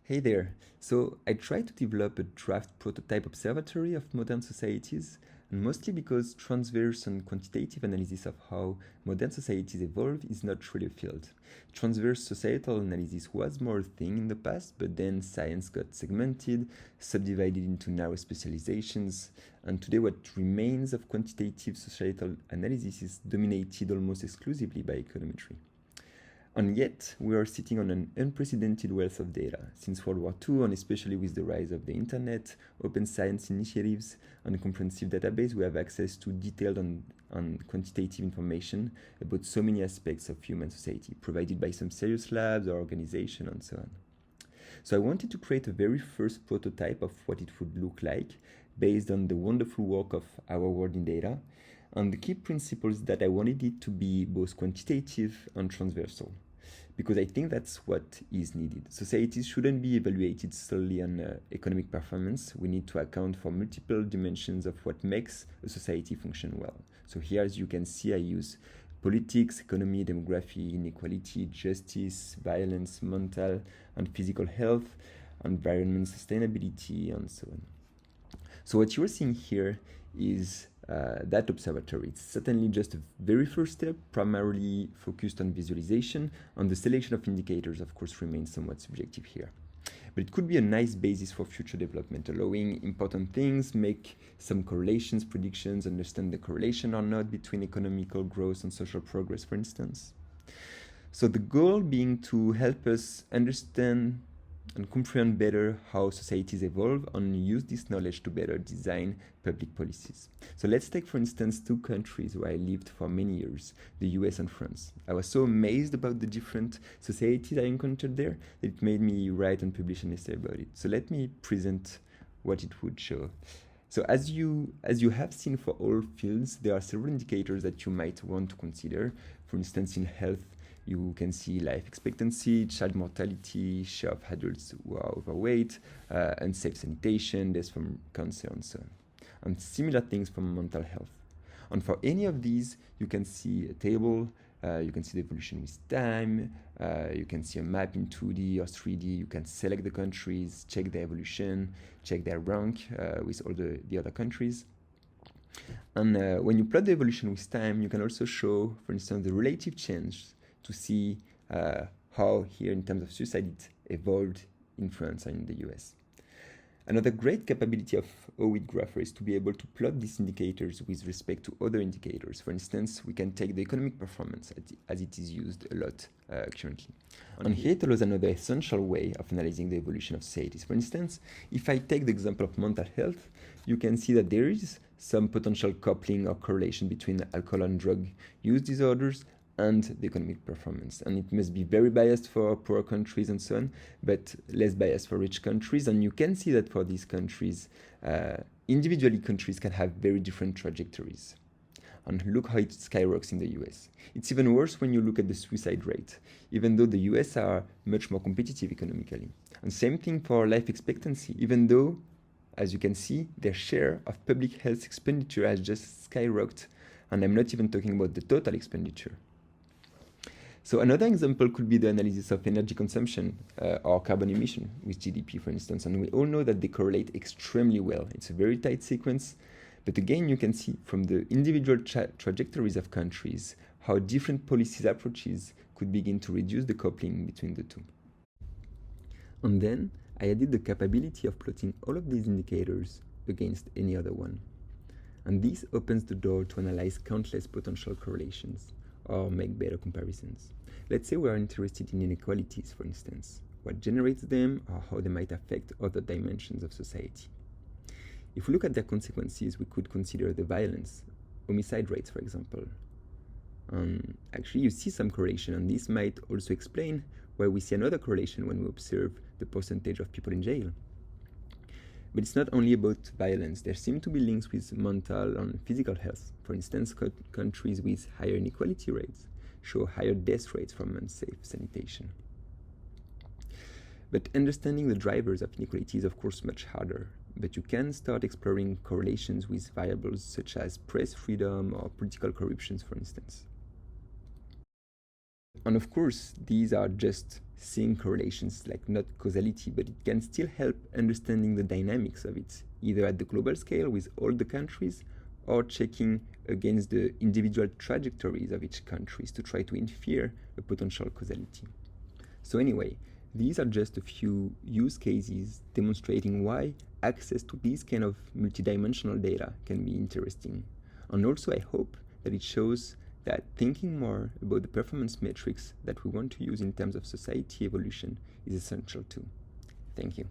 Hey there. So I tried to develop a draft prototype observatory of modern societies, and mostly because transverse and quantitative analysis of how modern societies evolve is not really a field. Transverse societal analysis was more a thing in the past, but then science got segmented, subdivided into narrow specializations, and today what remains of quantitative societal analysis is dominated almost exclusively by econometry. And yet, we are sitting on an unprecedented wealth of data. Since World War II, and especially with the rise of the internet, open science initiatives, and comprehensive database, we have access to detailed and quantitative information about so many aspects of human society, provided by some serious labs or organizations and so on. So I wanted to create a very first prototype of what it would look like based on the wonderful work of our world in data. And the key principles that I wanted it to be both quantitative and transversal, because I think that's what is needed. Societies shouldn't be evaluated solely on economic performance. We need to account for multiple dimensions of what makes a society function well. So here, as you can see, I use politics, economy, demography, inequality, justice, violence, mental and physical health, environment, sustainability, and so on. So what you're seeing here is that observatory. It's certainly just a very first step, primarily focused on visualization, and the selection of indicators, of course, remains somewhat subjective here. But it could be a nice basis for future development, allowing important things, make some correlations, predictions, understand the correlation or not between economical growth and social progress, for instance. So the goal being to help us understand and comprehend better how societies evolve and use this knowledge to better design public policies. So let's take, for instance, two countries where I lived for many years, the US and France. I was so amazed about the different societies I encountered there that it made me write and publish an essay about it. So let me present what it would show. So as you have seen for all fields, there are several indicators that you might want to consider. For instance, in health, you can see life expectancy, child mortality, share of adults who are overweight, unsafe sanitation, deaths from cancer, and so on. And similar things from mental health. And for any of these, you can see a table, you can see the evolution with time, you can see a map in 2D or 3D, you can select the countries, check their evolution, check their rank with all the other countries. And when you plot the evolution with time, you can also show, for instance, the relative change to see how here in terms of suicide it evolved in France and in the US. Another great capability of OID grapher is to be able to plot these indicators with respect to other indicators. For instance, we can take the economic performance as it is used a lot currently. And here it allows another essential way of analyzing the evolution of societies. For instance, if I take the example of mental health, you can see that there is some potential coupling or correlation between alcohol and drug use disorders and the economic performance. And it must be very biased for poor countries and so on, but less biased for rich countries. And you can see that for these countries, individually countries can have very different trajectories. And look how it skyrockets in the US. It's even worse when you look at the suicide rate, even though the US are much more competitive economically. And same thing for life expectancy, even though, as you can see, their share of public health expenditure has just skyrocketed. And I'm not even talking about the total expenditure. So another example could be the analysis of energy consumption or carbon emission with GDP, for instance. And we all know that they correlate extremely well. It's a very tight sequence. But again, you can see from the individual trajectories of countries how different policies approaches could begin to reduce the coupling between the two. And then I added the capability of plotting all of these indicators against any other one. And this opens the door to analyze countless potential correlations or make better comparisons. Let's say we are interested in inequalities, for instance, what generates them or how they might affect other dimensions of society. If we look at their consequences, we could consider the violence, homicide rates, for example. Actually, you see some correlation, and this might also explain why we see another correlation when we observe the percentage of people in jail. But it's not only about violence. There seem to be links with mental and physical health. For instance, countries with higher inequality rates show higher death rates from unsafe sanitation. But understanding the drivers of inequality is, of course, much harder. But you can start exploring correlations with variables such as press freedom or political corruption, for instance. And of course, these are just seeing correlations, like not causality, but it can still help understanding the dynamics of it, either at the global scale with all the countries or checking against the individual trajectories of each country to try to infer a potential causality. So anyway, these are just a few use cases demonstrating why access to these kind of multidimensional data can be interesting. And also I hope that it shows that thinking more about the performance metrics that we want to use in terms of society evolution is essential too. Thank you.